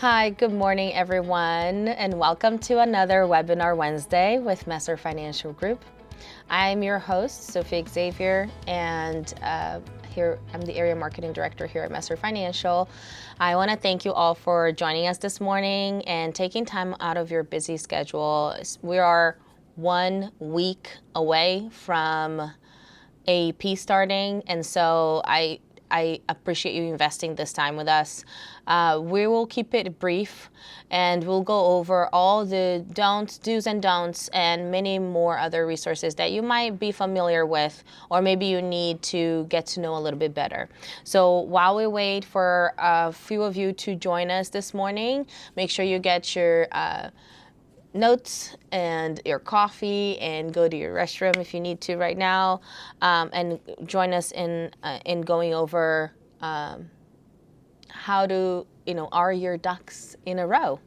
Hi, good morning, everyone, and welcome to another Webinar Wednesday with Messer Financial Group. I'm your host, Sophie Xavier, and here I'm the Area Marketing Director here at Messer Financial. I want to thank you all for joining us this morning and taking time out of your busy schedule. We are 1 week away from AEP starting, and so I appreciate you investing this time with us. We will keep it brief, and we'll go over all the do's and don'ts, and many more other resources that you might be familiar with, or maybe you need to get to know a little bit better. So while we wait for a few of you to join us this morning, make sure you get your notes and your coffee and go to your restroom if you need to right now, and join us in going over how to, are your ducks in a row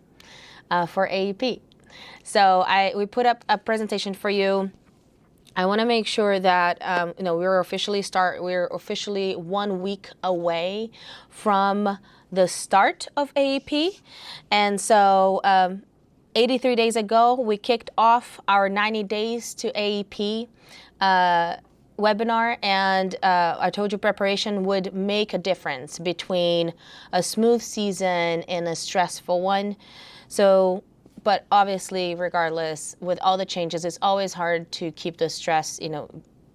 for AEP. So we put up a presentation for you. I want to make sure that we're officially 1 week away from the start of AEP, and so 83 days ago, we kicked off our 90 Days to AEP webinar, and I told you preparation would make a difference between a smooth season and a stressful one. So, but obviously, regardless, with all the changes, it's always hard to keep the stress,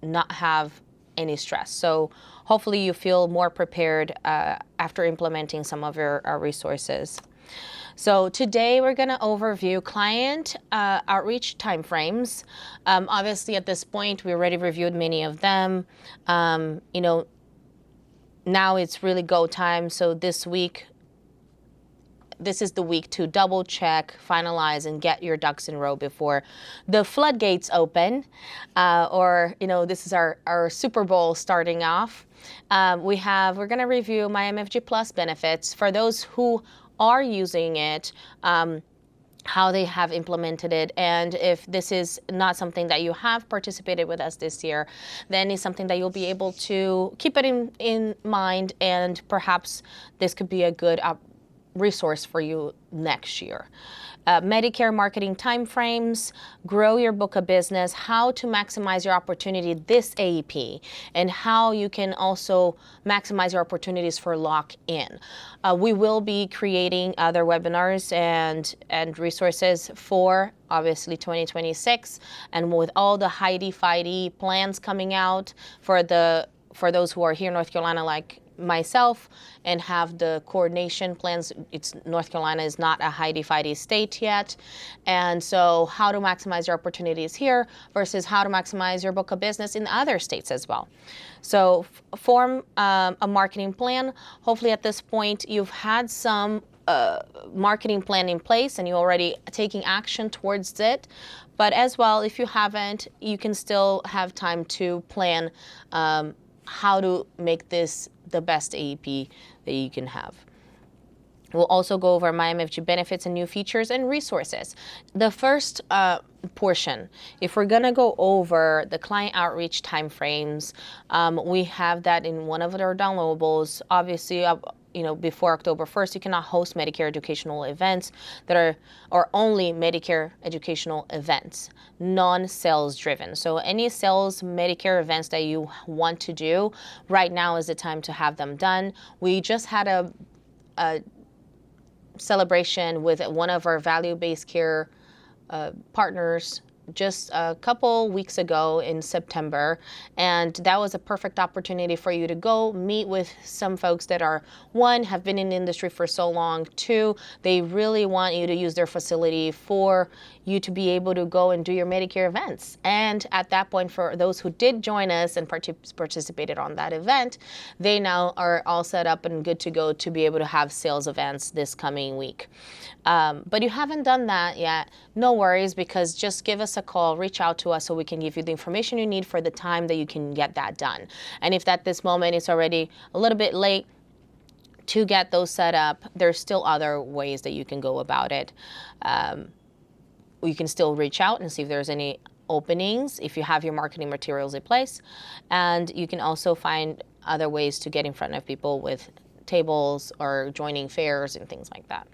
not have any stress. So hopefully you feel more prepared after implementing some of our resources. So today we're going to overview client outreach timeframes. Obviously, at this point, we already reviewed many of them. Now it's really go time. So this is the week to double check, finalize, and get your ducks in row before the floodgates open, this is our Super Bowl starting off. We're going to review my MFG Plus benefits for those who are using it, how they have implemented it, and if this is not something that you have participated with us this year, then it's something that you'll be able to keep it in mind, and perhaps this could be a good resource for you next year. Medicare marketing timeframes, grow your book of business, how to maximize your opportunity this AEP, and how you can also maximize your opportunities for lock-in. We will be creating other webinars and resources for obviously 2026, and with all the Heidi-Fighty plans coming out for those who are here in North Carolina, like myself, and have the coordination plans. North Carolina is not a Heidi-Fighty state yet, and so how to maximize your opportunities here versus how to maximize your book of business in other states as well. So form a marketing plan. Hopefully at this point you've had some marketing plan in place and you're already taking action towards it. But as well, if you haven't, you can still have time to plan how to make this the best AEP that you can have. We'll also go over my MFG benefits and new features and resources. The first portion, if we're going to go over the client outreach timeframes, we have that in one of our downloadables. Obviously, before October 1st, you cannot host Medicare educational events that are only Medicare educational events, non-sales driven. So any sales Medicare events that you want to do, right now is the time to have them done. We just had a celebration with one of our value-based care partners just a couple weeks ago in September, and that was a perfect opportunity for you to go meet with some folks that are, one, have been in the industry for so long, two, they really want you to use their facility for you to be able to go and do your Medicare events. And at that point, for those who did join us and participated on that event, they now are all set up and good to go to be able to have sales events this coming week. But you haven't done that yet, no worries, because just give us a call, reach out to us so we can give you the information you need for the time that you can get that done. And if at this moment it's already a little bit late to get those set up, there's still other ways that you can go about it. You can still reach out and see if there's any openings if you have your marketing materials in place. And you can also find other ways to get in front of people with tables or joining fairs and things like that.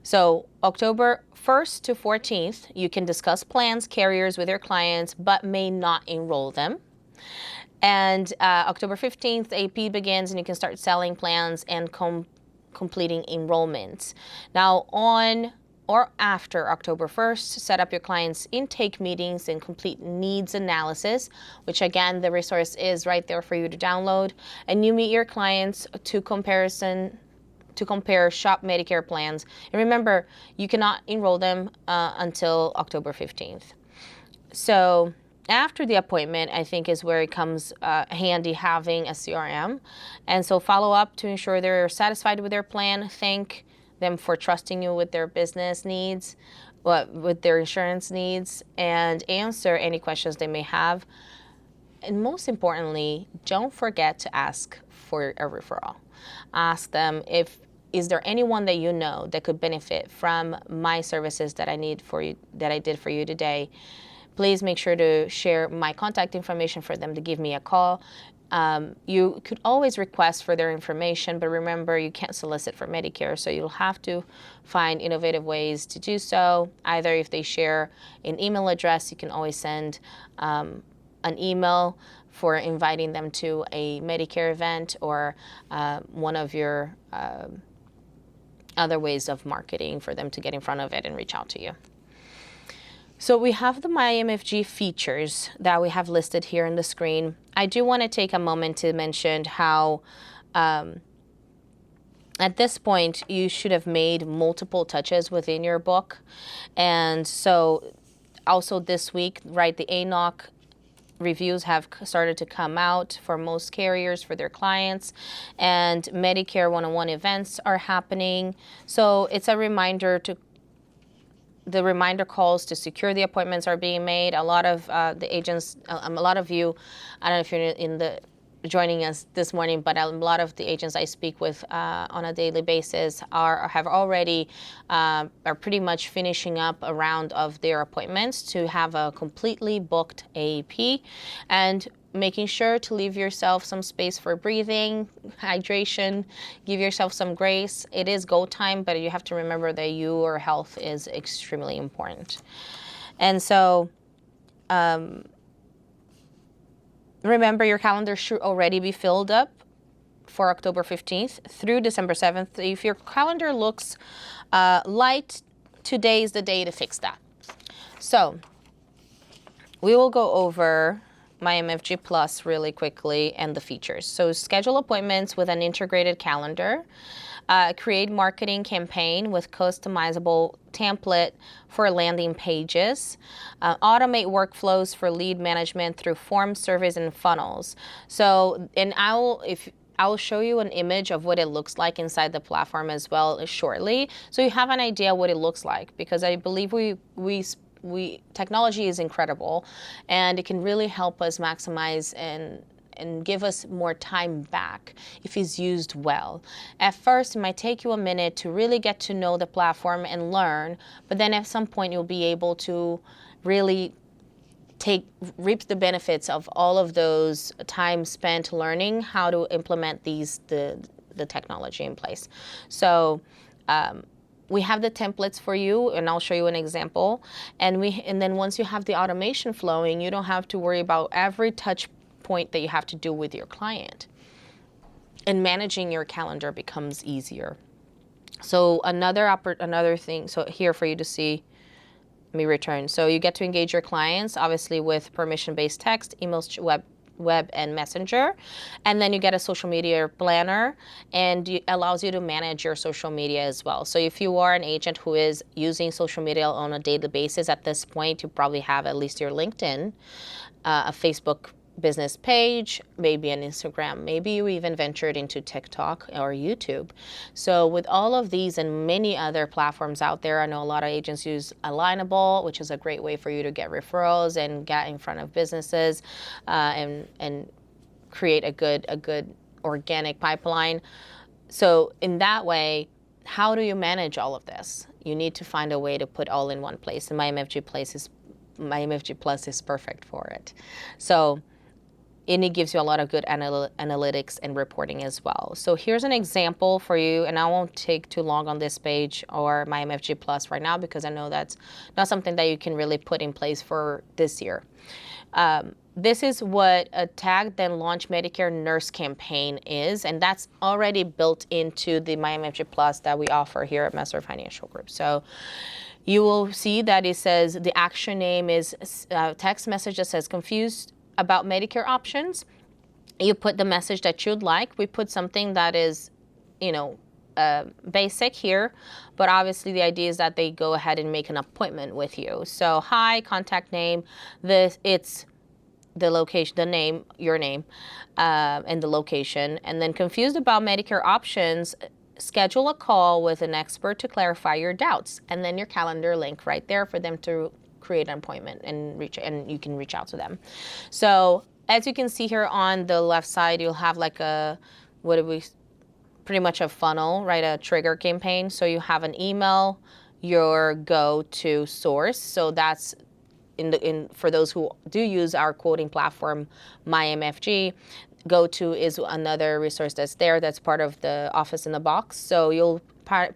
So October 1st to 14th, you can discuss plans, carriers with your clients, but may not enroll them. And October 15th, AEP begins, and you can start selling plans and completing enrollments. Now, on or after October 1st, set up your clients' intake meetings and complete needs analysis, which again, the resource is right there for you to download. And you meet your clients to compare shop Medicare plans. And remember, you cannot enroll them until October 15th. So after the appointment, I think is where it comes handy having a CRM. And so follow up to ensure they're satisfied with their plan. Thank them for trusting you with their business needs, with their insurance needs, and answer any questions they may have. And most importantly, don't forget to ask for a referral. Ask them, is there anyone that you know that could benefit from my services that I did for you today? Please make sure to share my contact information for them to give me a call. You could always request for their information, but remember, you can't solicit for Medicare, so you'll have to find innovative ways to do so. Either if they share an email address, you can always send an email for inviting them to a Medicare event, or one of your other ways of marketing for them to get in front of it and reach out to you. So we have the MyMFG features that we have listed here on the screen. I do want to take a moment to mention how at this point you should have made multiple touches within your book. And so also this week, right, the ANOC reviews have started to come out for most carriers for their clients, and Medicare 101 events are happening. So it's a reminder to the reminder calls to secure the appointments are being made. A lot of the agents, a lot of you, I don't know if you're joining us this morning, but a lot of the agents I speak with on a daily basis have already are pretty much finishing up a round of their appointments to have a completely booked AEP, and making sure to leave yourself some space for breathing, hydration, give yourself some grace. It is go time, but you have to remember that your health is extremely important. And so remember, your calendar should already be filled up for October 15th through December 7th. If your calendar looks light, today is the day to fix that. So we will go over MyMFG Plus really quickly and the features. So schedule appointments with an integrated calendar. Create marketing campaign with customizable template for landing pages. Automate workflows for lead management through form surveys and funnels. So, and I'll show you an image of what it looks like inside the platform as well shortly, so you have an idea what it looks like, because I believe technology is incredible, and it can really help us maximize and give us more time back if it's used well. At first, it might take you a minute to really get to know the platform and learn, but then at some point you'll be able to really reap the benefits of all of those time spent learning how to implement the technology in place. So we have the templates for you, and I'll show you an example. And then once you have the automation flowing, you don't have to worry about every touch point that you have to do with your client. And managing your calendar becomes easier. So another thing, so here for you to see, let me return. So you get to engage your clients, obviously with permission-based text, emails, web and messenger, and then you get a social media planner, and it allows you to manage your social media as well. So if you are an agent who is using social media on a daily basis, at this point you probably have at least your LinkedIn, a Facebook business page, maybe an Instagram, maybe you even ventured into TikTok or YouTube. So with all of these and many other platforms out there, I know a lot of agents use Alignable, which is a great way for you to get referrals and get in front of businesses and create a good organic pipeline. So in that way, how do you manage all of this? You need to find a way to put all in one place, and MyMFG Plus is perfect for it. So and it gives you a lot of good analytics and reporting as well. So here's an example for you, and I won't take too long on this page or my MFG Plus right now because I know that's not something that you can really put in place for this year. This is what a Tag Then Launch Medicare Nurse campaign is, and that's already built into the My MFG Plus that we offer here at Messer Financial Group. So you will see that it says the action name is text message that says confused about Medicare options. You put the message that you'd like. We put something that is, basic here, but obviously the idea is that they go ahead and make an appointment with you. So hi, contact name, it's the location, the name, your name, and the location, and then confused about Medicare options, schedule a call with an expert to clarify your doubts, and then your calendar link right there for them to create an appointment and you can reach out to them. So as you can see here on the left side, you'll have like pretty much a funnel, right? A trigger campaign. So you have an email, your go-to source. So that's for those who do use our quoting platform, MyMFG. Go-to is another resource that's there. That's part of the Office in the Box. So you'll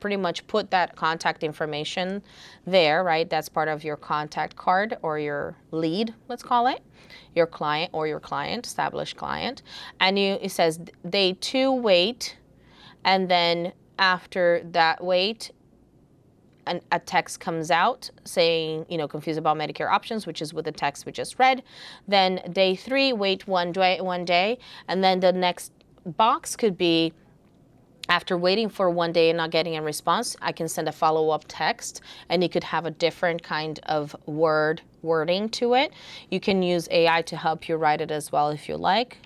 pretty much put that contact information there, right? That's part of your contact card or your lead, let's call it, your client or your client, established client. And it says day 2 wait, and then after that wait, a text comes out saying, confused about Medicare options, which is with the text we just read. Then day 3, wait one day, and then the next box could be, after waiting for 1 day and not getting a response, I can send a follow-up text, and it could have a different kind of wording to it. You can use AI to help you write it as well if you like.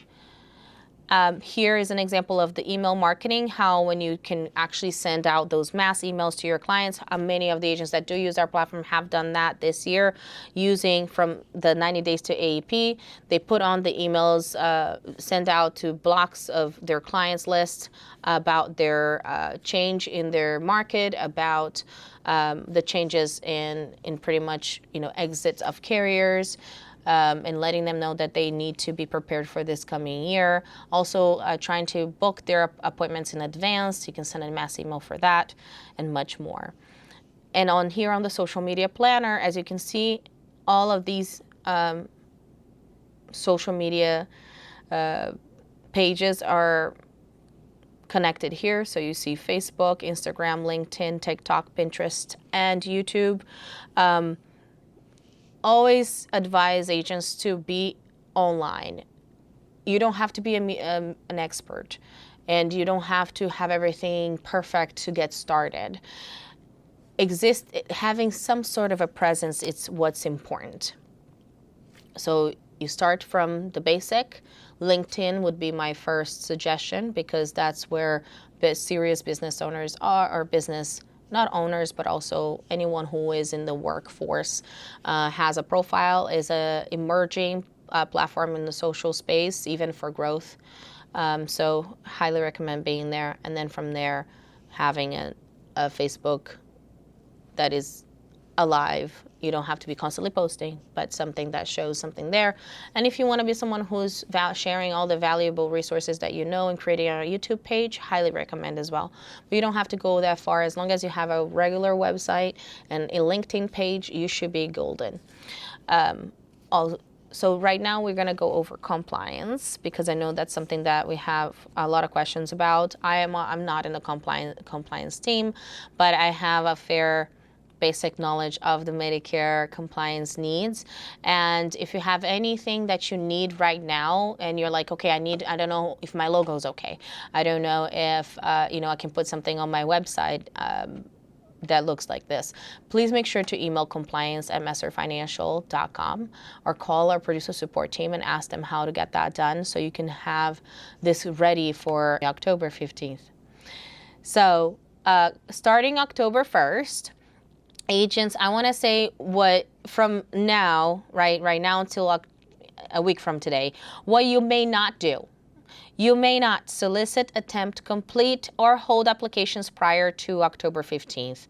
Here is an example of the email marketing, how when you can actually send out those mass emails to your clients. Many of the agents that do use our platform have done that this year using from the 90 days to AEP. They put on the emails, send out to blocks of their clients list about their change in their market, about the changes in pretty much, exits of carriers. And letting them know that they need to be prepared for this coming year. Also trying to book their appointments in advance. You can send a mass email for that and much more. And on here on the social media planner, as you can see, all of these social media pages are connected here. So you see Facebook, Instagram, LinkedIn, TikTok, Pinterest, and YouTube. Always advise agents to be online. You don't have to be an expert, and you don't have to have everything perfect to get started. Having some sort of a presence, it's what's important. So you start from the basic. LinkedIn would be my first suggestion because that's where serious business owners are, or business not owners, but also anyone who is in the workforce has a profile, is a emerging platform in the social space, even for growth. So highly recommend being there. And then from there, having a Facebook that is alive. You don't have to be constantly posting, but something that shows something there. And if you want to be someone who's sharing all the valuable resources that you know and creating a YouTube page, highly recommend as well. But you don't have to go that far. As long as you have a regular website and a LinkedIn page, you should be golden. So right now we're going to go over compliance because I know that's something that we have a lot of questions about. I'm not in the compliance team, but I have a fair basic knowledge of the Medicare compliance needs. And if you have anything that you need right now and you're like, okay, I don't know if my logo is okay. I don't know if, I can put something on my website that looks like this. Please make sure to email compliance@messerfinancial.com or call our producer support team and ask them how to get that done so you can have this ready for October 15th. So starting October 1st, agents, I want to say from now, right now until a week from today, what you may not do. You may not solicit, attempt, complete, or hold applications prior to October 15th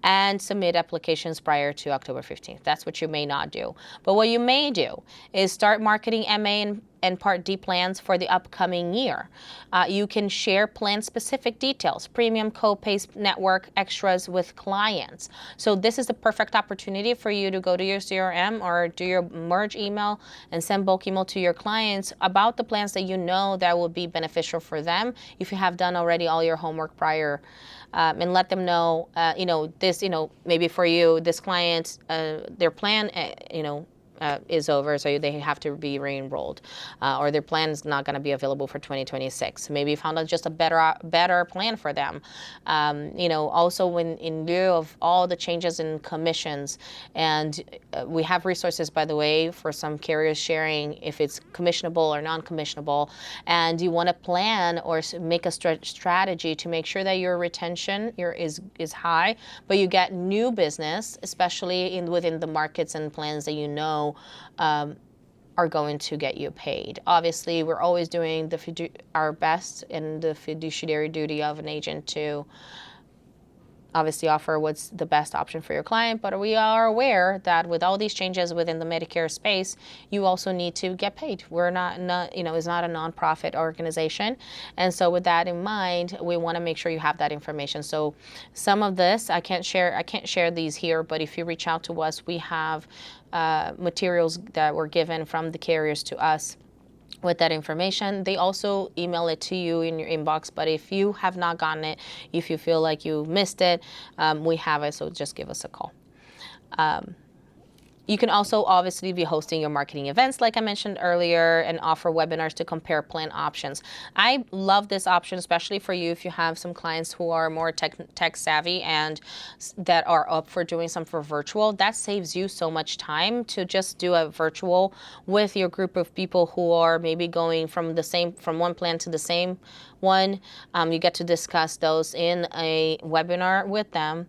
and submit applications prior to October 15th. That's what you may not do. But what you may do is start marketing MA and Part D plans for the upcoming year. You can share plan-specific details, premium, co-pays, network, extras with clients. So this is the perfect opportunity for you to go to your CRM or do your merge email and send bulk email to your clients about the plans that you know that will be beneficial for them if you have done already all your homework prior. And let them know, this, maybe for you, this client, their plan, is over, so they have to be re-enrolled, or their plan is not going to be available for 2026. Maybe you found out just a better plan for them. Also when in lieu of all the changes in commissions, and we have resources, by the way, for some carriers sharing if it's commissionable or non-commissionable, and you want to plan or make a strategy to make sure that your retention is high, but you get new business, especially within the markets and plans that are going to get you paid. Obviously, we're always doing our best in the fiduciary duty of an agent to obviously offer what's the best option for your client, but we are aware that with all these changes within the Medicare space, you also need to get paid. We're not it's not a nonprofit organization. And so with that in mind, we want to make sure you have that information. So some of this, I can't share these here, but if you reach out to us, we have materials that were given from the carriers to us with that information. They also email it to you in your inbox, but if you have not gotten it, if you feel like you missed it, we have it, so just give us a call. You can also obviously be hosting your marketing events, like I mentioned earlier, and offer webinars to compare plan options. I love this option, especially for you if you have some clients who are more tech savvy and that are up for doing some for virtual. That saves you so much time to just do a virtual with your group of people who are maybe going from one plan to the same one. You get to discuss those in a webinar with them.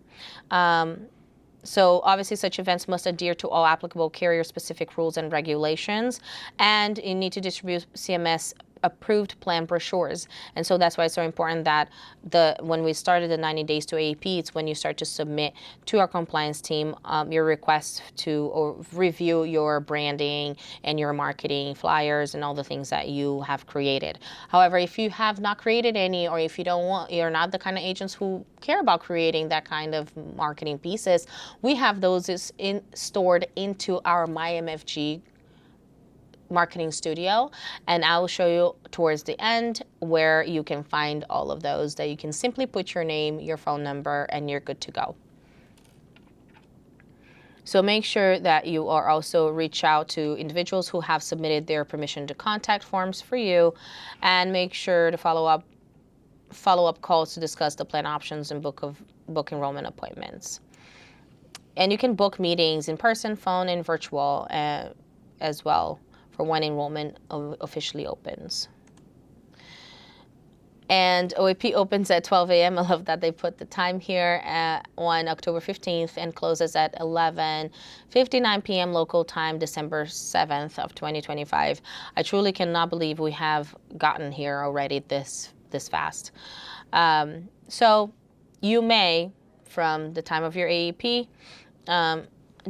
So obviously such events must adhere to all applicable carrier-specific rules and regulations, and you need to distribute CMS approved plan brochures. And so that's why it's so important that when we started the 90 days to AEP, it's when you start to submit to our compliance team your request to review your branding and your marketing flyers and all the things that you have created. However, if you have not created any, or if you're not the kind of agents who care about creating that kind of marketing pieces, we have those stored into our MyMFG marketing studio, and I will show you towards the end where you can find all of those, that you can simply put your name, your phone number, and you're good to go. So make sure that you are also reach out to individuals who have submitted their permission to contact forms for you, and make sure to follow up calls to discuss the plan options and book enrollment appointments. And you can book meetings in person, phone, and virtual as well for when enrollment officially opens. And OEP opens at 12 a.m. I love that they put the time here on October 15th and closes at 11:59 p.m. local time, December 7th of 2025. I truly cannot believe we have gotten here already this fast. So you may, from the time of your AEP,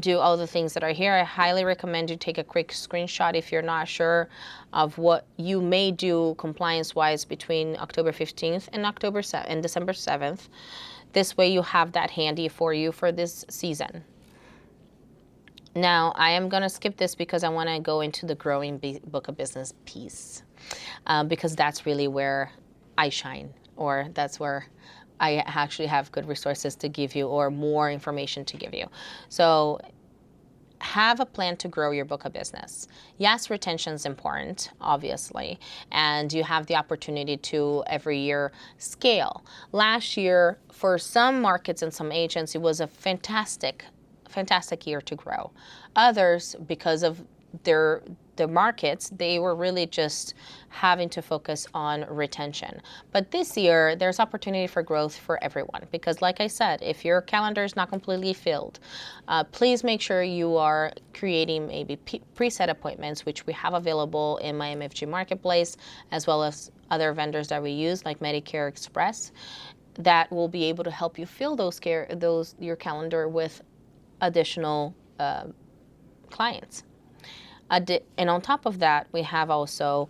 do all the things that are here. I highly recommend you take a quick screenshot if you're not sure of what you may do compliance-wise between October 15th and December 7th. This way you have that handy for you for this season. Now, I am going to skip this because I want to go into the growing book of business piece, because that's really where I shine, or that's where I actually have good resources to give you, or more information to give you. So have a plan to grow your book of business. Yes, retention is important, obviously, and you have the opportunity to every year scale. Last year, for some markets and some agents, it was a fantastic year to grow. Others, because of the markets, they were really just having to focus on retention. But this year, there's opportunity for growth for everyone, because like I said, if your calendar is not completely filled, please make sure you are creating maybe preset appointments, which we have available in my MFG Marketplace, as well as other vendors that we use, like Medicare Express, that will be able to help you fill your calendar with additional clients. And on top of that, we have also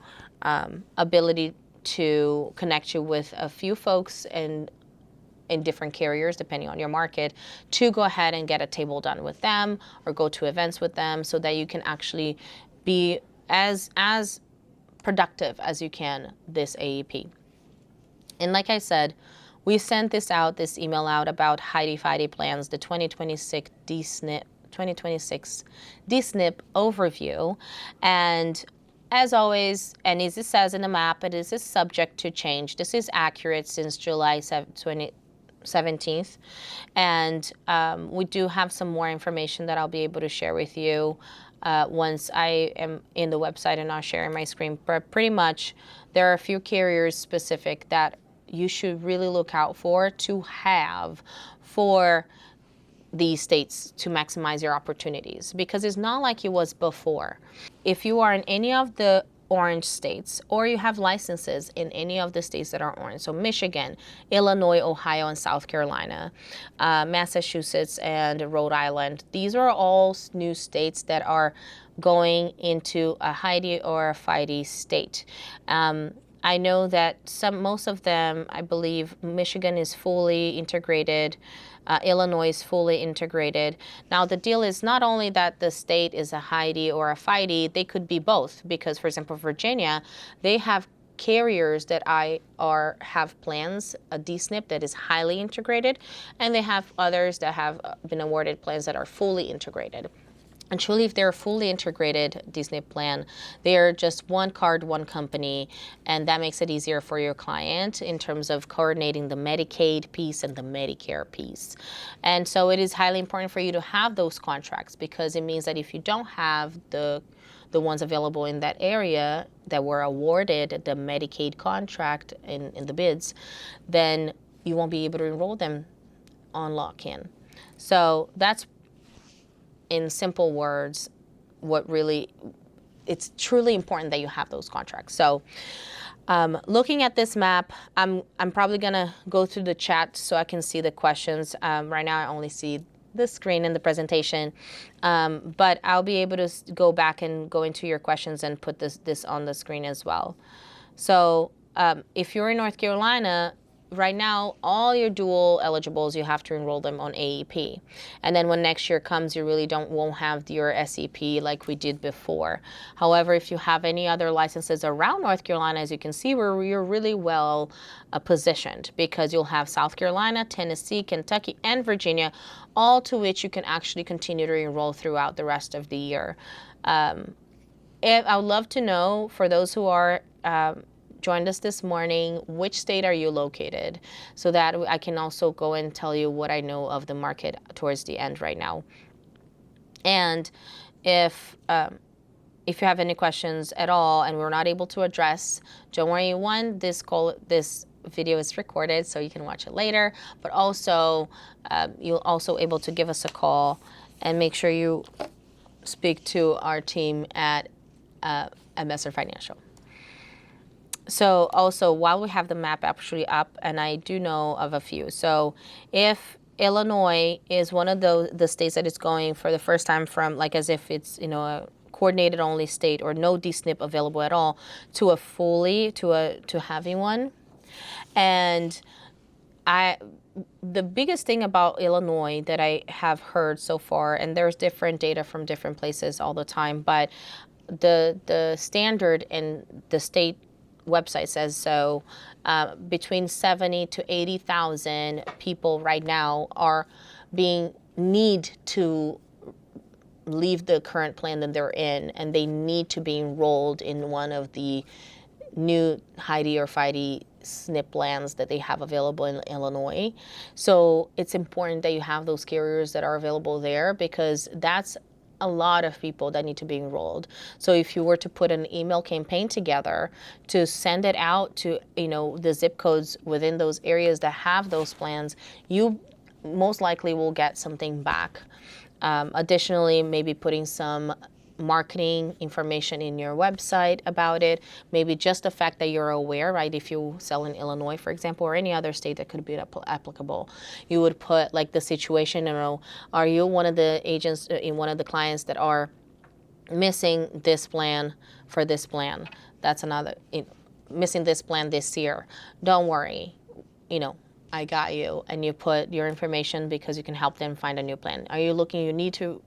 ability to connect you with a few folks in different carriers, depending on your market, to go ahead and get a table done with them or go to events with them so that you can actually be as productive as you can this AEP. And like I said, we sent this email out about HIDE-FIDE plans, the 2026 DSNP overview. And as always, and as it says in the map, it is subject to change. This is accurate since July 17th. And we do have some more information that I'll be able to share with you once I am in the website and I'll share my screen. But pretty much, there are a few carriers specific that you should really look out for to have for these states to maximize your opportunities, because it's not like it was before. If you are in any of the orange states, or you have licenses in any of the states that are orange, so Michigan, Illinois, Ohio, and South Carolina, Massachusetts, and Rhode Island, these are all new states that are going into a HIDE or a FIDE state. I know that most of them, I believe Michigan is fully integrated, Illinois is fully integrated. Now the deal is not only that the state is a HIDE or a FIDE, they could be both, because for example, Virginia, they have carriers that have plans, a DSNP that is highly integrated, and they have others that have been awarded plans that are fully integrated. And truly, if they're a fully integrated DSNP plan, they're just one card, one company, and that makes it easier for your client in terms of coordinating the Medicaid piece and the Medicare piece. And so it is highly important for you to have those contracts, because it means that if you don't have the ones available in that area that were awarded the Medicaid contract in the bids, then you won't be able to enroll them on lock-in. So that's, in simple words, it's truly important that you have those contracts. So looking at this map, I'm probably gonna go through the chat so I can see the questions. Right now I only see the screen in the presentation, but I'll be able to go back and go into your questions and put this on the screen as well. So if you're in North Carolina, right now, all your dual eligibles, you have to enroll them on AEP. And then when next year comes, you really won't have your SEP like we did before. However, if you have any other licenses around North Carolina, as you can see, you're really well positioned, because you'll have South Carolina, Tennessee, Kentucky, and Virginia, all to which you can actually continue to enroll throughout the rest of the year. I would love to know, for those who are joined us this morning, which state are you located, so that I can also go and tell you what I know of the market towards the end right now. And if you have any questions at all and we're not able to address, don't worry, this video is recorded so you can watch it later, but also you're also able to give us a call and make sure you speak to our team at Messer Financial. So also, while we have the map actually up, and I do know of a few. So if Illinois is one of the states that is going for the first time from, like, as if it's, a coordinated only state or no DSNP available at all, to having one. And the biggest thing about Illinois that I have heard so far, and there's different data from different places all the time, but the standard in the state website says so, between 70 to 80,000 people right now need to leave the current plan that they're in, and they need to be enrolled in one of the new HIDE or FIDE SNP plans that they have available in Illinois. So it's important that you have those carriers that are available there, because that's a lot of people that need to be enrolled. So if you were to put an email campaign together to send it out to the zip codes within those areas that have those plans, you most likely will get something back. Additionally, maybe putting some marketing information in your website about it, maybe just the fact that you're aware, right? If you sell in Illinois, for example, or any other state that could be applicable, you would put like the situation, are you one of the agents in one of the clients that are missing this plan for this plan. That's another, missing this plan this year. Don't worry, I got you. And you put your information because you can help them find a new plan. Are you looking,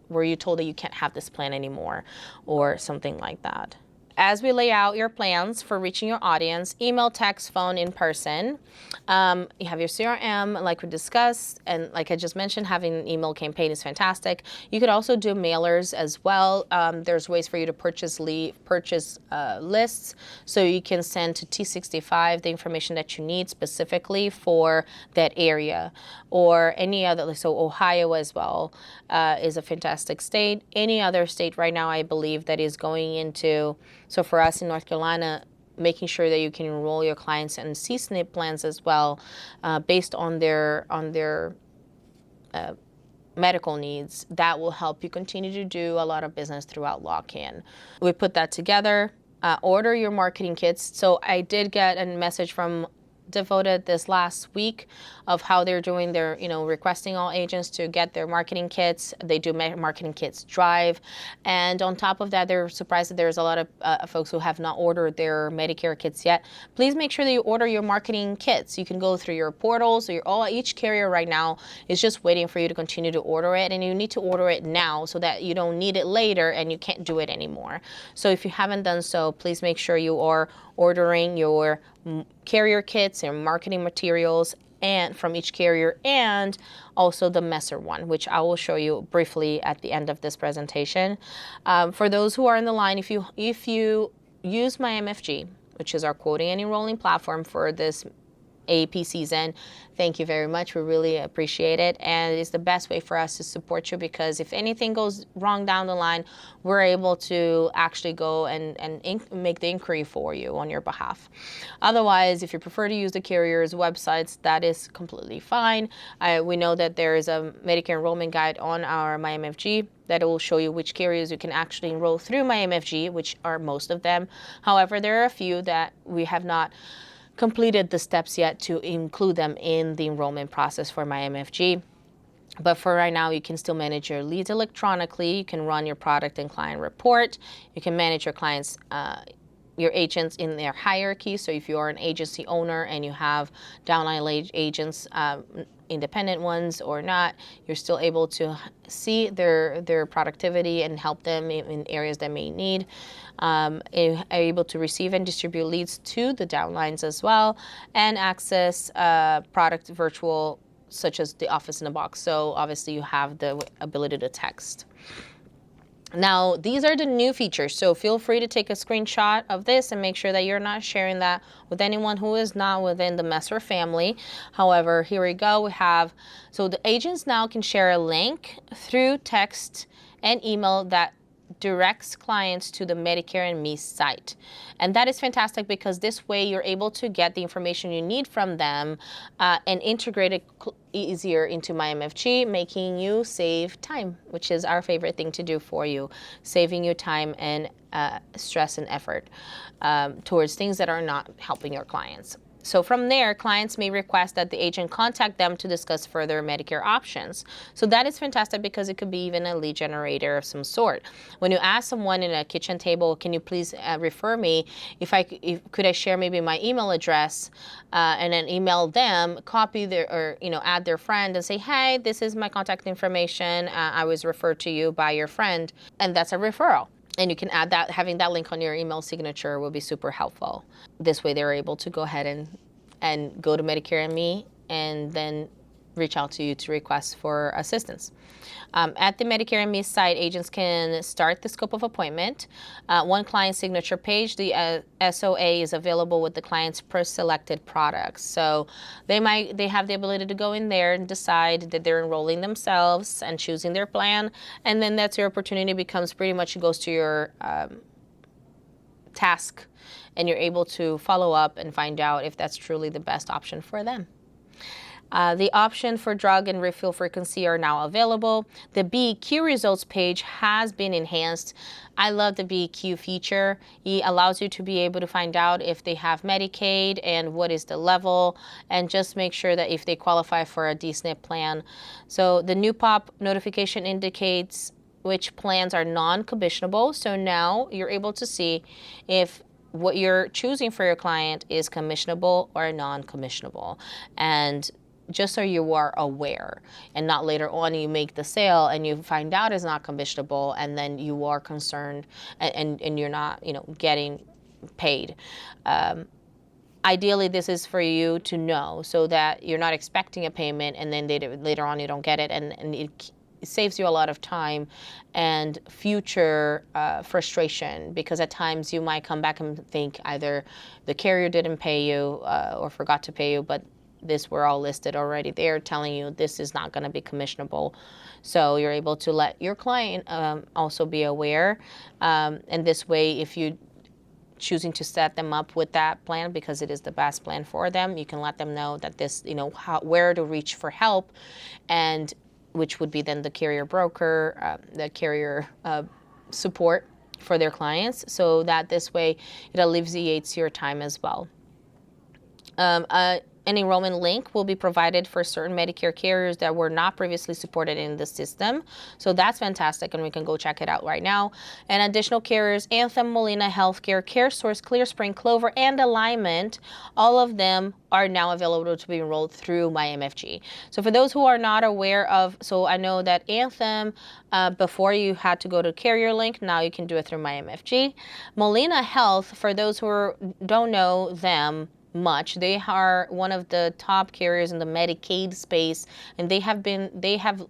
were you told that you can't have this plan anymore or something like that? As we lay out your plans for reaching your audience, email, text, phone, in person. You have your CRM, like we discussed, and like I just mentioned, having an email campaign is fantastic. You could also do mailers as well. There's ways for you to purchase lists, so you can send to T65 the information that you need specifically for that area, or any other. So Ohio as well is a fantastic state. Any other state right now, I believe, that is going into. So for us in North Carolina, making sure that you can enroll your clients in C-SNP plans as well, based on their medical needs, that will help you continue to do a lot of business throughout lock-in. We put that together. Order your marketing kits. So I did get a message from Devoted this last week of how they're doing their, requesting all agents to get their marketing kits. They do marketing kits drive. And on top of that, they're surprised that there's a lot of folks who have not ordered their Medicare kits yet. Please make sure that you order your marketing kits. You can go through your portals. So each carrier right now is just waiting for you to continue to order it. And you need to order it now so that you don't need it later and you can't do it anymore. So if you haven't done so, please make sure you are ordering your carrier kits and marketing materials and from each carrier, and also the Messer one, which I will show you briefly at the end of this presentation. For those who are in the line, if you use my MFG, which is our quoting and enrolling platform for this AEP season, thank you very much. We really appreciate it. And it's the best way for us to support you, because if anything goes wrong down the line, we're able to actually go and make the inquiry for you on your behalf. Otherwise, if you prefer to use the carrier's websites, that is completely fine. We know that there is a Medicare enrollment guide on our MyMFG that will show you which carriers you can actually enroll through MyMFG, which are most of them. However, there are a few that we have not completed the steps yet to include them in the enrollment process for MyMFG. But for right now, you can still manage your leads electronically. You can run your product and client report. You can manage your clients, your agents in their hierarchy. So if you are an agency owner and you have downline agents, independent ones or not, you're still able to see their productivity and help them in areas that may need. Are able to receive and distribute leads to the downlines as well, and access product virtual, such as the Office in a Box. So obviously you have the ability to text. Now, these are the new features, so feel free to take a screenshot of this and make sure that you're not sharing that with anyone who is not within the Messer family. However, here we go. We have, so the agents now can share a link through text and email that directs clients to the Medicare and Me site. And that is fantastic, because this way you're able to get the information you need from them and integrate it easier into MyMFG, making you save time, which is our favorite thing to do for you, saving you time and stress and effort towards things that are not helping your clients. So from there, clients may request that the agent contact them to discuss further Medicare options. So that is fantastic, because it could be even a lead generator of some sort. When you ask someone in a kitchen table, can you please refer me, could I share maybe my email address, and then email them, copy add their friend and say, hey, this is my contact information. I was referred to you by your friend, and that's a referral. And you can add that, having that link on your email signature will be super helpful. This way they're able to go ahead and go to Medicare and Me and then reach out to you to request for assistance. At the Medicare and Me site, agents can start the scope of appointment. One client signature page, the SOA is available with the client's pre-selected products. So they have the ability to go in there and decide that they're enrolling themselves and choosing their plan. And then that's your opportunity, becomes pretty much, it goes to your task, and you're able to follow up and find out if that's truly the best option for them. The option for drug and refill frequency are now available. The BEQ results page has been enhanced. I love the BEQ feature. It allows you to be able to find out if they have Medicaid and what is the level, and just make sure that if they qualify for a D-SNP plan. So the new pop notification indicates which plans are non-commissionable. So now you're able to see if what you're choosing for your client is commissionable or non-commissionable. And just so you are aware, and not later on you make the sale and you find out it's not commissionable, and then you are concerned and you're not, getting paid. Ideally, this is for you to know so that you're not expecting a payment and then later on you don't get it, and it saves you a lot of time and future frustration, because at times you might come back and think either the carrier didn't pay you or forgot to pay you, but this were all listed already there telling you this is not going to be commissionable. So you're able to let your client also be aware. And this way, if you choosing to set them up with that plan because it is the best plan for them, you can let them know that this, where to reach for help, and which would be then the carrier broker, the carrier support for their clients, so that this way it alleviates your time as well. An enrollment link will be provided for certain Medicare carriers that were not previously supported in the system. So that's fantastic, and we can go check it out right now. And additional carriers, Anthem, Molina Healthcare, CareSource, ClearSpring, Clover, and Alignment, all of them are now available to be enrolled through MyMFG. So for those who are not aware of, so I know that Anthem, before you had to go to carrier link, now you can do it through MyMFG. Molina Health, for those who don't know them much, they are one of the top carriers in the Medicaid space, and they have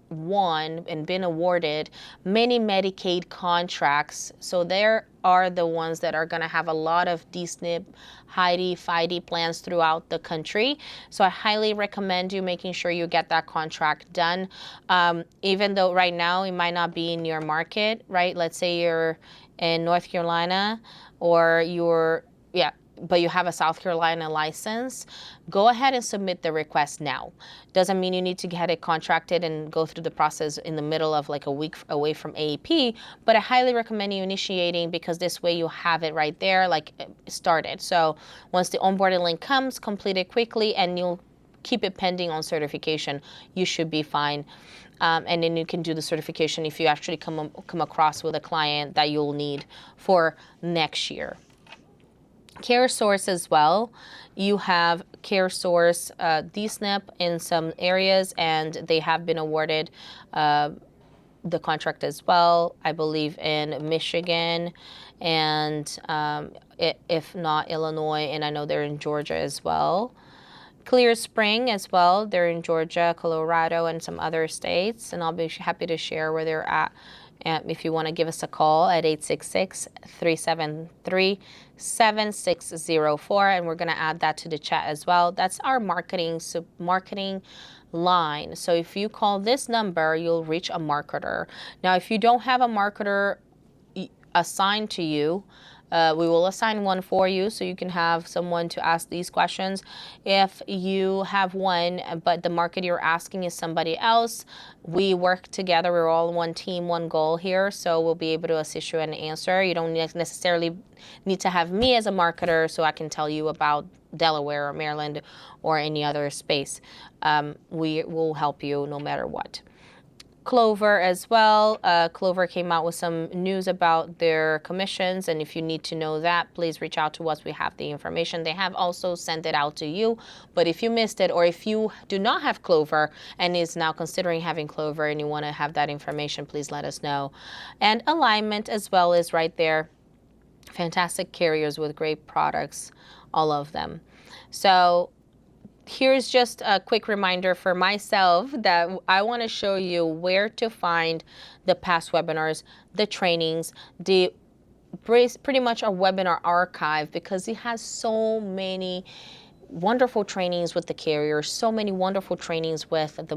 won and been awarded many Medicaid contracts. So there are the ones that are going to have a lot of DSNP, HIDE, FIDE plans throughout the country. So I highly recommend you making sure you get that contract done. Even though right now it might not be in your market, right? Let's say you're in North Carolina, or but you have a South Carolina license, go ahead and submit the request now. Doesn't mean you need to get it contracted and go through the process in the middle of like a week away from AEP, but I highly recommend you initiating, because this way you have it right there, like started. So once the onboarding link comes, complete it quickly, and you'll keep it pending on certification. You should be fine. And then you can do the certification if you actually come across with a client that you'll need for next year. CareSource as well. You have CareSource DSNP in some areas, and they have been awarded the contract as well, I believe in Michigan, and if not Illinois, and I know they're in Georgia as well. ClearSpring as well, they're in Georgia, Colorado, and some other states, and I'll be happy to share where they're at. If you want to give us a call at 866-373-7604, and we're going to add that to the chat as well. That's our marketing line. So if you call this number, you'll reach a marketer. Now, if you don't have a marketer assigned to you, we will assign one for you so you can have someone to ask these questions. If you have one, but the market you're asking is somebody else, we work together. We're all one team, one goal here, so we'll be able to assist you and answer. You don't necessarily need to have me as a marketer so I can tell you about Delaware or Maryland or any other space. We will help you no matter what. Clover as well. Clover came out with some news about their commissions, and if you need to know that, please reach out to us. We have the information. They have also sent it out to you, but if you missed it, or if you do not have Clover and is now considering having Clover and you want to have that information, please let us know. And Alignment as well is right there. Fantastic carriers with great products, all of them. So here's just a quick reminder for myself that I want to show you where to find the past webinars, the trainings, pretty much our webinar archive, because it has so many wonderful trainings with the carriers, so many wonderful trainings with the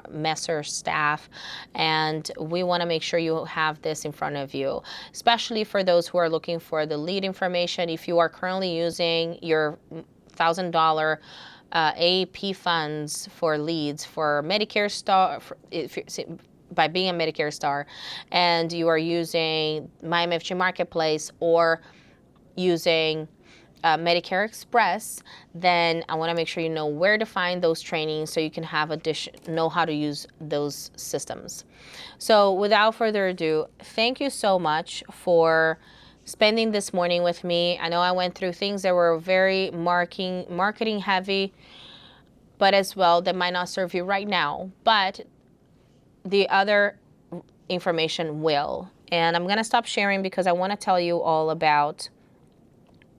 Messer staff, and we want to make sure you have this in front of you, especially for those who are looking for the lead information. If you are currently using your $1,000 AEP funds for leads for Medicare Star, by being a Medicare Star, and you are using MyMFG Marketplace or using Medicare Express, then I want to make sure you know where to find those trainings so you can have know how to use those systems. So without further ado, thank you so much for spending this morning with me. I know I went through things that were very marketing heavy, but as well that might not serve you right now, but the other information will. And I'm going to stop sharing because I want to tell you all about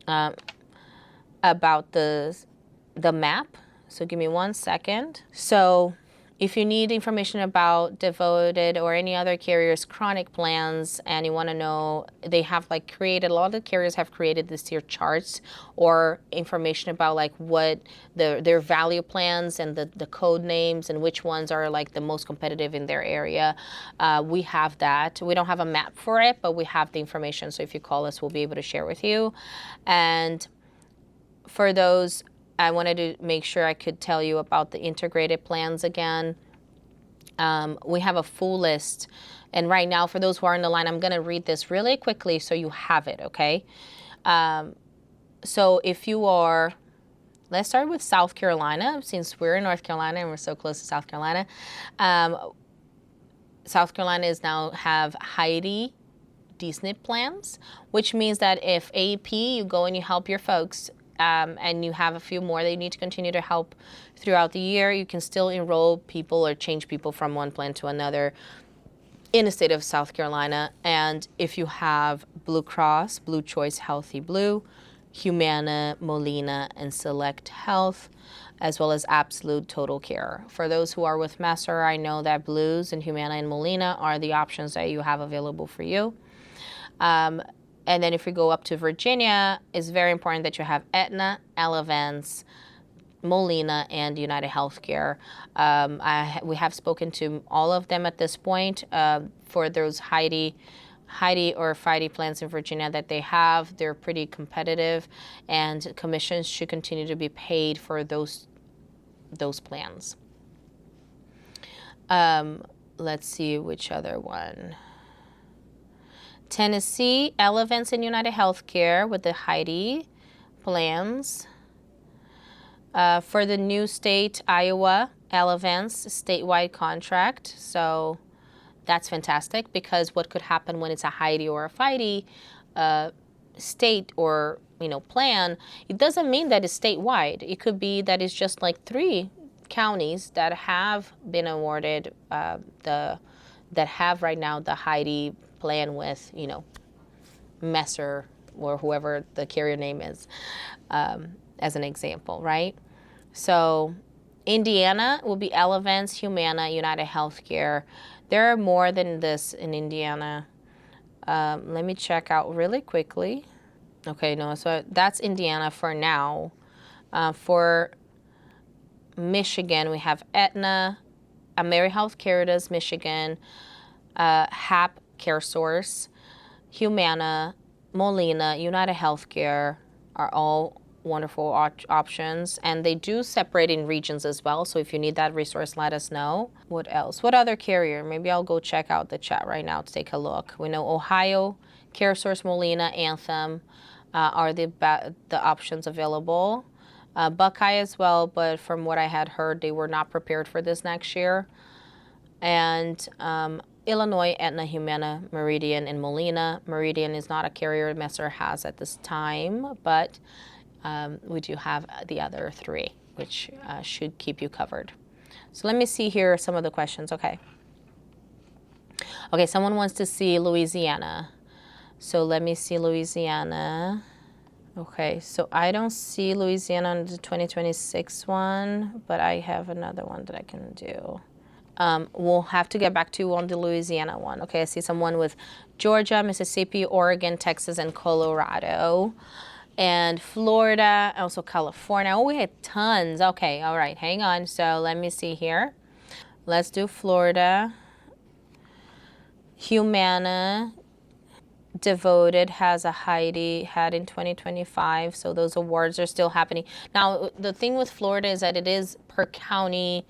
the map. So give me 1 second. So if you need information about Devoted or any other carriers' chronic plans, and you want to know, they have like created, a lot of the carriers have created this tier charts or information about like what their value plans and the code names and which ones are like the most competitive in their area. We have that. We don't have a map for it, but we have the information. So if you call us, we'll be able to share with you. And for those, I wanted to make sure I could tell you about the integrated plans again. We have a full list. And right now, for those who are on the line, I'm going to read this really quickly so you have it, okay? So if you are, let's start with South Carolina, since we're in North Carolina and we're so close to South Carolina. South Carolina is now have HIDE DSNP plans, which means that if AEP, you go and you help your folks, and you have a few more that you need to continue to help throughout the year, you can still enroll people or change people from one plan to another in the state of South Carolina. And if you have Blue Cross, Blue Choice Healthy Blue, Humana, Molina, and Select Health, as well as Absolute Total Care. For those who are with Messer, I know that Blues and Humana and Molina are the options that you have available for you. And then if we go up to Virginia, it's very important that you have Aetna, Elevance, Molina, and United Healthcare. We have spoken to all of them at this point for those HIDE or FIDE plans in Virginia that they have. They're pretty competitive, and commissions should continue to be paid for those plans. Let's see which other one. Tennessee, Elevance and United Healthcare with the HIDE plans. For the new state, Iowa, Elevance, statewide contract. So that's fantastic, because what could happen when it's a HIDE or a FIDE state or plan, it doesn't mean that it's statewide. It could be that it's just like 3 counties that have been awarded that have right now the HIDE plan with, Messer or whoever the carrier name is, as an example, right? So Indiana will be Elevance, Humana, United Healthcare. There are more than this in Indiana. Let me check out really quickly. Okay, no, so that's Indiana for now. For Michigan, we have Aetna, AmeriHealth Caritas, Michigan, HAP CareSource, Humana, Molina, United Healthcare are all wonderful options, and they do separate in regions as well. So if you need that resource, let us know. What else? What other carrier? Maybe I'll go check out the chat right now to take a look. We know Ohio, CareSource, Molina, Anthem are the options available. Buckeye as well, but from what I had heard, they were not prepared for this next year. And Illinois, Aetna, Humana, Meridian, and Molina. Meridian is not a carrier Messer has at this time, but we do have the other 3, which should keep you covered. So let me see here some of the questions. Okay, someone wants to see Louisiana. So let me see Louisiana. Okay, so I don't see Louisiana on the 2026 one, but I have another one that I can do. We'll have to get back to you on the Louisiana one. Okay, I see someone with Georgia, Mississippi, Oregon, Texas, and Colorado. And Florida, also California. Oh, we had tons. Okay, all right, hang on. So let me see here. Let's do Florida. Humana, Devoted has a HIDE, had in 2025. So those awards are still happening. Now, the thing with Florida is that it is per county.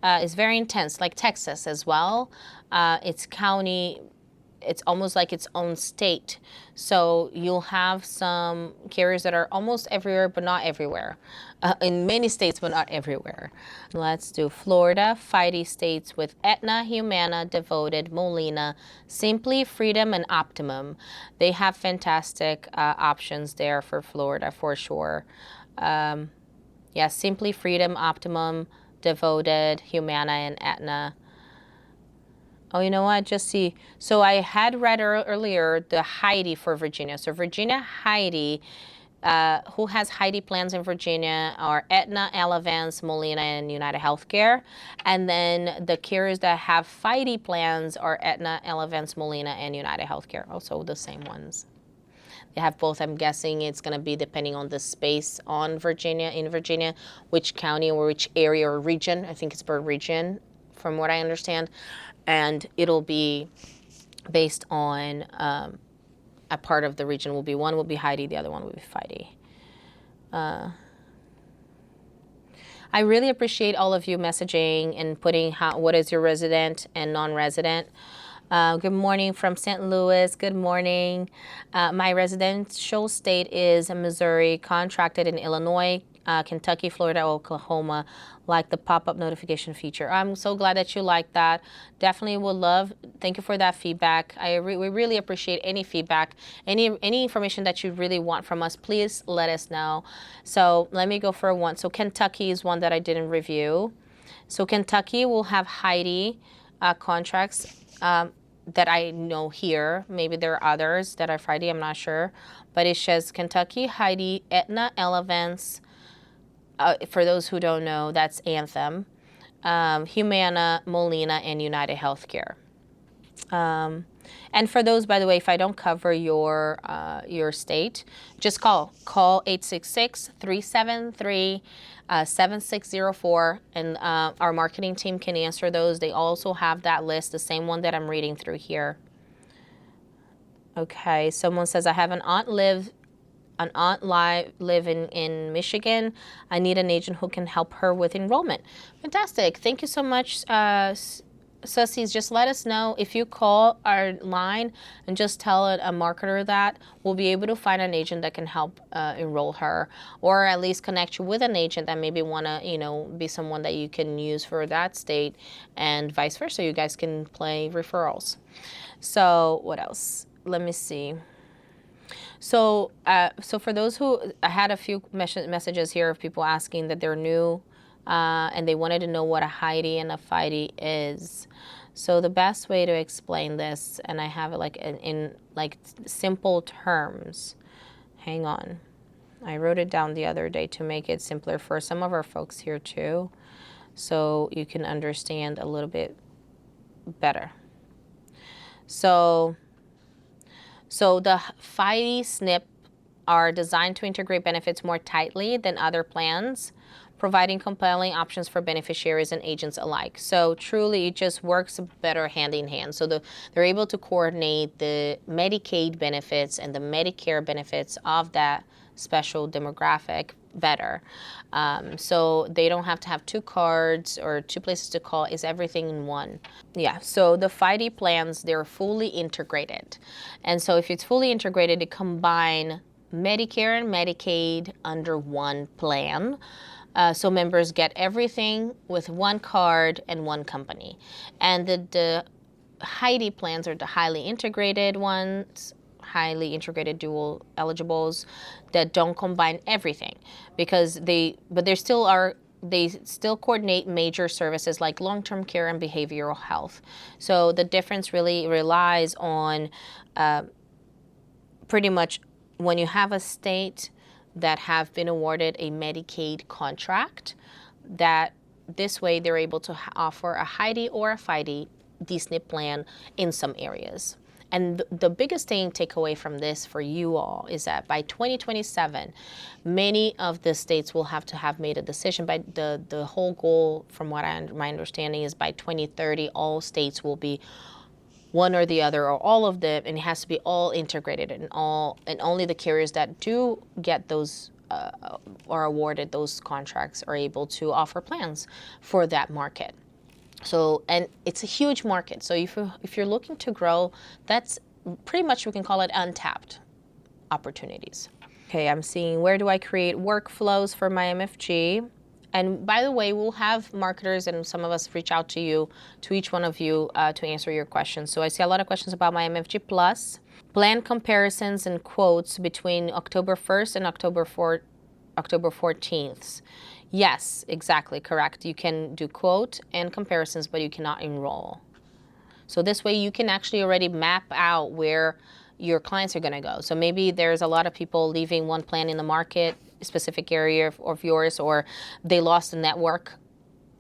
Is very intense, like Texas as well. It's county it's almost like its own state. So you'll have some carriers that are almost everywhere, but not everywhere. In many states, but not everywhere. Let's do Florida, FIDE states with Aetna, Humana, Devoted, Molina, Simply, Freedom, and Optimum. They have fantastic options there for Florida for sure. Yeah, Simply, Freedom, Optimum, Devoted, Humana, and Aetna. Oh, you know what? Just see. So I had read earlier the HIDE for Virginia. So Virginia HIDE, who has HIDE plans in Virginia are Aetna, Elevance, Molina, and United Healthcare. And then the carriers that have FIDE plans are Aetna, Elevance, Molina, and United Healthcare. Also the same ones. They have both. I'm guessing it's going to be depending on the space in Virginia, which county or which area or region. I think it's per region, from what I understand. And it'll be based on a part of the region will be, one will be HIDE, the other one will be FIDE. I really appreciate all of you messaging and putting what is your resident and non-resident. Good morning from St. Louis. Good morning. My residential state is Missouri, contracted in Illinois, Kentucky, Florida, Oklahoma, like the pop-up notification feature. I'm so glad that you like that. Definitely would love. Thank you for that feedback. We really appreciate any feedback, any information that you really want from us. Please let us know. So let me go for one. So Kentucky is one that I didn't review. So Kentucky will have HIDE contracts that I know here. Maybe there are others that are FIDE. I'm not sure, but it says Kentucky, HIDE, Aetna, Elevance. For those who don't know, that's Anthem, Humana, Molina, and United Healthcare. And for those, by the way, if I don't cover your state, just call 866-373-7604, and our marketing team can answer those. They also have that list, the same one that I'm reading through here. Okay, someone says, I have an aunt live in Michigan. I need an agent who can help her with enrollment. Fantastic. Thank you so much, Sussies. Just let us know if you call our line and just tell a marketer that we'll be able to find an agent that can help enroll her, or at least connect you with an agent that maybe want to, be someone that you can use for that state, and vice versa. You guys can play referrals. So what else? Let me see. So for those who, I had a few messages here of people asking that they're new and they wanted to know what a HIDE and a FIDE is. So the best way to explain this, and I have it in simple terms. Hang on. I wrote it down the other day to make it simpler for some of our folks here too, so you can understand a little bit better. So the FIDE SNP are designed to integrate benefits more tightly than other plans, providing compelling options for beneficiaries and agents alike. So truly, it just works better hand in hand. So they're able to coordinate the Medicaid benefits and the Medicare benefits of that special demographic better. So they don't have to have two cards or two places to call. It's everything in one. Yeah, so the FIDE plans, they're fully integrated. And so if it's fully integrated, it combine Medicare and Medicaid under one plan. So members get everything with one card and one company. And the HIDE plans are the highly integrated ones, highly integrated dual eligibles that don't combine everything, because they still coordinate major services like long-term care and behavioral health. So the difference really relies on pretty much when you have a state that have been awarded a Medicaid contract, that this way they're able to offer a HIDE or a FIDE DSNP plan in some areas. And the biggest thing take away from this for you all is that by 2027, many of the states will have to have made a decision. By the whole goal, from what my understanding is, by 2030, all states will be one or the other, or all of them, and it has to be all integrated, and only the carriers that do get those or awarded those contracts are able to offer plans for that market. So, and it's a huge market. So if you're looking to grow, that's pretty much, we can call it untapped opportunities. Okay, I'm seeing where do I create workflows for my MFG. And by the way, we'll have marketers and some of us reach out to you, to each one of you, to answer your questions. So I see a lot of questions about my MFG Plus. Plan comparisons and quotes between October 1st and October 14th. Yes, exactly, correct. You can do quote and comparisons, but you cannot enroll. So this way you can actually already map out where your clients are going to go. So maybe there's a lot of people leaving one plan in the market, specific area of yours, or they lost the network.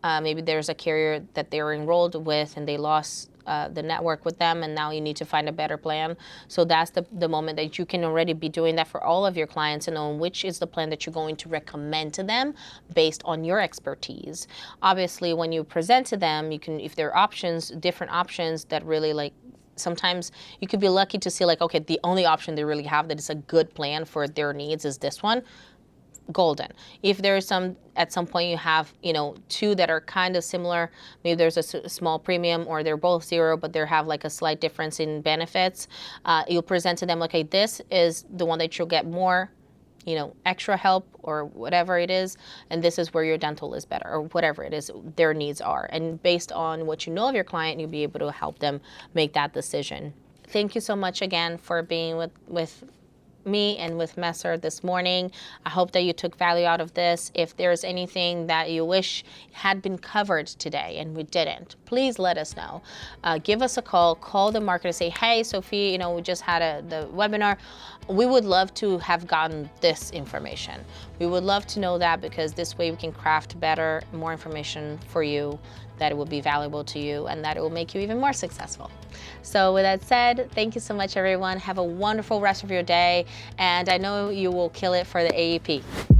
Maybe there's a carrier that they were enrolled with and they lost the network with them, and now you need to find a better plan. So that's the moment that you can already be doing that for all of your clients and know which is the plan that you're going to recommend to them based on your expertise. Obviously, when you present to them, you can, if there are options, different options that really like, sometimes you could be lucky to see like, okay, the only option they really have that is a good plan for their needs is this one. Golden. If there's some, at some point you have, you know, two that are kind of similar, maybe there's a small premium or they're both zero, but they have like a slight difference in benefits, you'll present to them, okay, this is the one that you'll get more, you know, extra help or whatever it is, and this is where your dental is better, or whatever it is their needs are. And based on what you know of your client, you'll be able to help them make that decision. Thank you so much again for being with me and with Messer this morning. I hope that you took value out of this. If there's anything that you wish had been covered today and we didn't, please let us know. Give us a call the marketer, say, hey, Sophie, you know, we just had the webinar. We would love to have gotten this information. We would love to know that, because this way we can craft better, more information for you that it will be valuable to you and that it will make you even more successful. So with that said, thank you so much, everyone. Have a wonderful rest of your day, and I know you will kill it for the AEP.